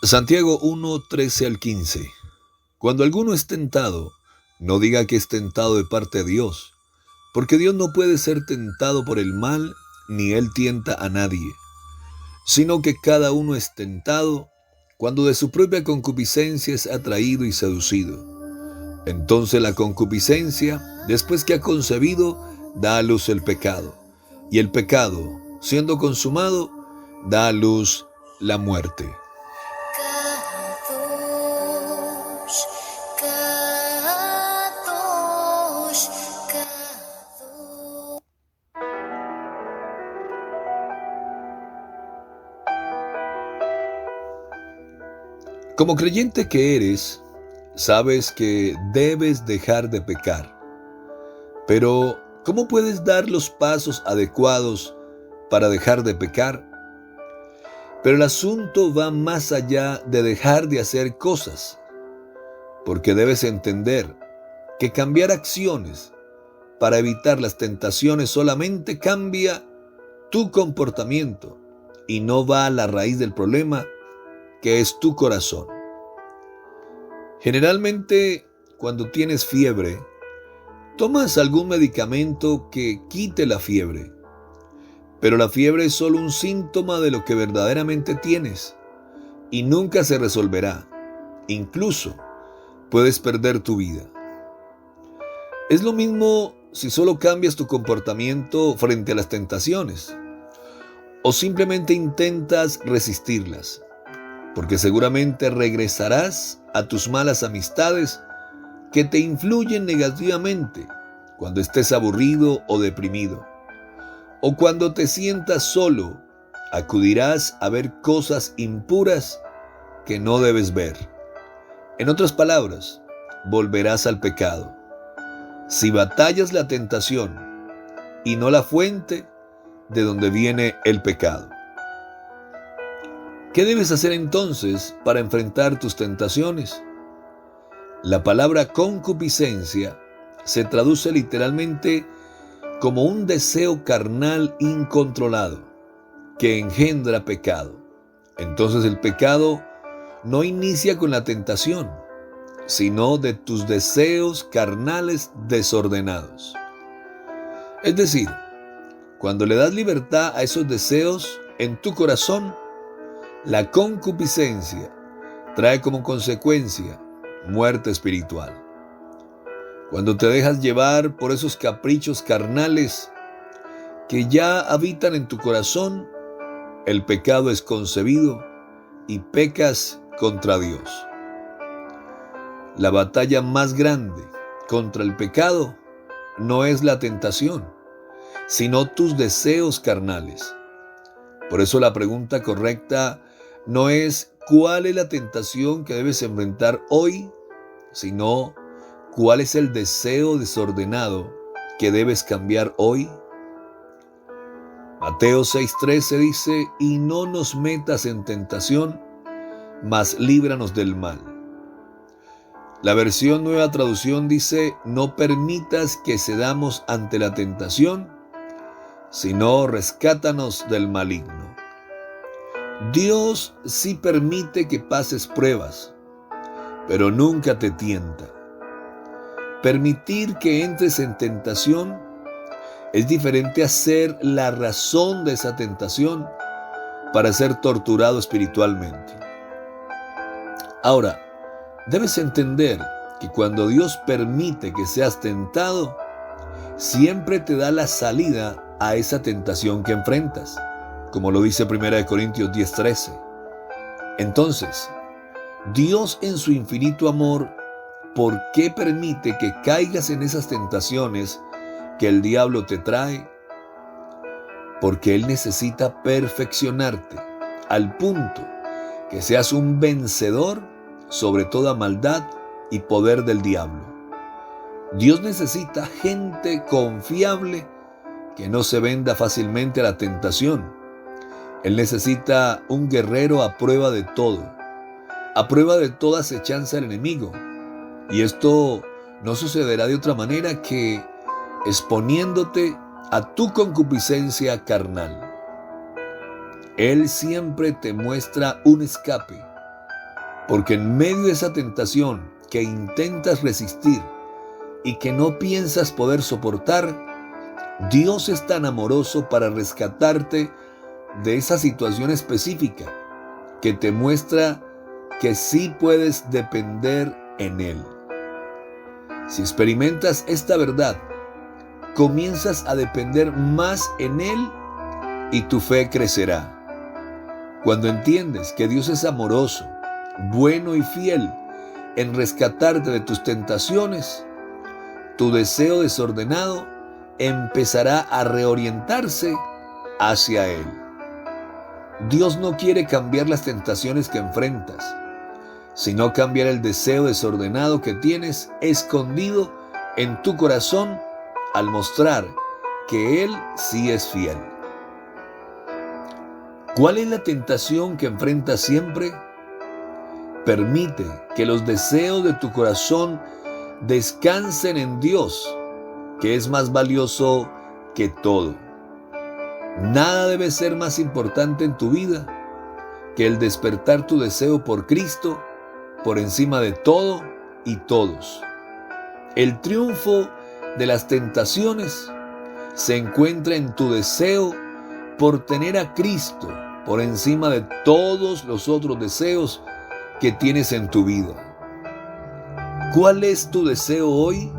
Santiago 1:13 al 15. Cuando alguno es tentado, no diga que es tentado de parte de Dios, porque Dios no puede ser tentado por el mal, ni Él tienta a nadie, sino que cada uno es tentado cuando de su propia concupiscencia es atraído y seducido. Entonces la concupiscencia, después que ha concebido, da a luz el pecado, y el pecado, siendo consumado, da a luz la muerte. Kadosh, Kadosh, Kadosh. Como creyente que eres, sabes que debes dejar de pecar. Pero, ¿cómo puedes dar los pasos adecuados para dejar de pecar? Pero el asunto va más allá de dejar de hacer cosas, porque debes entender que cambiar acciones para evitar las tentaciones solamente cambia tu comportamiento y no va a la raíz del problema, que es tu corazón. Generalmente, cuando tienes fiebre, tomas algún medicamento que quite la fiebre, pero la fiebre es solo un síntoma de lo que verdaderamente tienes y nunca se resolverá. Incluso puedes perder tu vida. Es lo mismo si solo cambias tu comportamiento frente a las tentaciones o simplemente intentas resistirlas, porque seguramente regresarás a tus malas amistades que te influyen negativamente cuando estés aburrido o deprimido. O cuando te sientas solo, acudirás a ver cosas impuras que no debes ver. En otras palabras, volverás al pecado. Si batallas la tentación y no la fuente de donde viene el pecado. ¿Qué debes hacer entonces para enfrentar tus tentaciones? La palabra concupiscencia se traduce literalmente como un deseo carnal incontrolado que engendra pecado. Entonces el pecado no inicia con la tentación, sino de tus deseos carnales desordenados. Es decir, cuando le das libertad a esos deseos en tu corazón, la concupiscencia trae como consecuencia muerte espiritual. Cuando te dejas llevar por esos caprichos carnales que ya habitan en tu corazón, el pecado es concebido y pecas contra Dios. La batalla más grande contra el pecado no es la tentación, sino tus deseos carnales. Por eso la pregunta correcta no es ¿cuál es la tentación que debes enfrentar hoy?, sino ¿cuál es el deseo desordenado que debes cambiar hoy? Mateo 6:13 dice, y no nos metas en tentación, mas líbranos del mal. La versión Nueva Traducción dice, no permitas que cedamos ante la tentación, sino rescátanos del maligno. Dios sí permite que pases pruebas, pero nunca te tienta. Permitir que entres en tentación es diferente a ser la razón de esa tentación para ser torturado espiritualmente. Ahora, debes entender que cuando Dios permite que seas tentado, siempre te da la salida a esa tentación que enfrentas, como lo dice 1 Corintios 10:13. Entonces, Dios en su infinito amor, ¿por qué permite que caigas en esas tentaciones que el diablo te trae? Porque Él necesita perfeccionarte al punto que seas un vencedor sobre toda maldad y poder del diablo. Dios necesita gente confiable que no se venda fácilmente a la tentación. Él necesita un guerrero a prueba de todo, a prueba de toda acechanza del enemigo. Y esto no sucederá de otra manera que exponiéndote a tu concupiscencia carnal. Él siempre te muestra un escape Porque en medio de esa tentación que intentas resistir y que no piensas poder soportar, Dios es tan amoroso para rescatarte de esa situación específica que te muestra que sí puedes depender en Él. Si experimentas esta verdad, comienzas a depender más en Él y tu fe crecerá. Cuando entiendes que Dios es amoroso, bueno y fiel en rescatarte de tus tentaciones, tu deseo desordenado empezará a reorientarse hacia Él. Dios no quiere cambiar las tentaciones que enfrentas, sino cambiar el deseo desordenado que tienes escondido en tu corazón al mostrar que Él sí es fiel. ¿Cuál es la tentación que enfrentas siempre? Permite que los deseos de tu corazón descansen en Dios, que es más valioso que todo. Nada debe ser más importante en tu vida que el despertar tu deseo por Cristo por encima de todo y todos. El triunfo de las tentaciones se encuentra en tu deseo por tener a Cristo por encima de todos los otros deseos que tienes en tu vida. ¿Cuál es tu deseo hoy?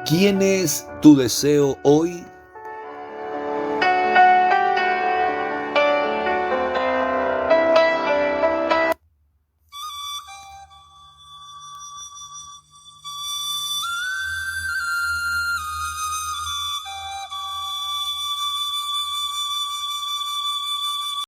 ¿Quién es tu deseo hoy?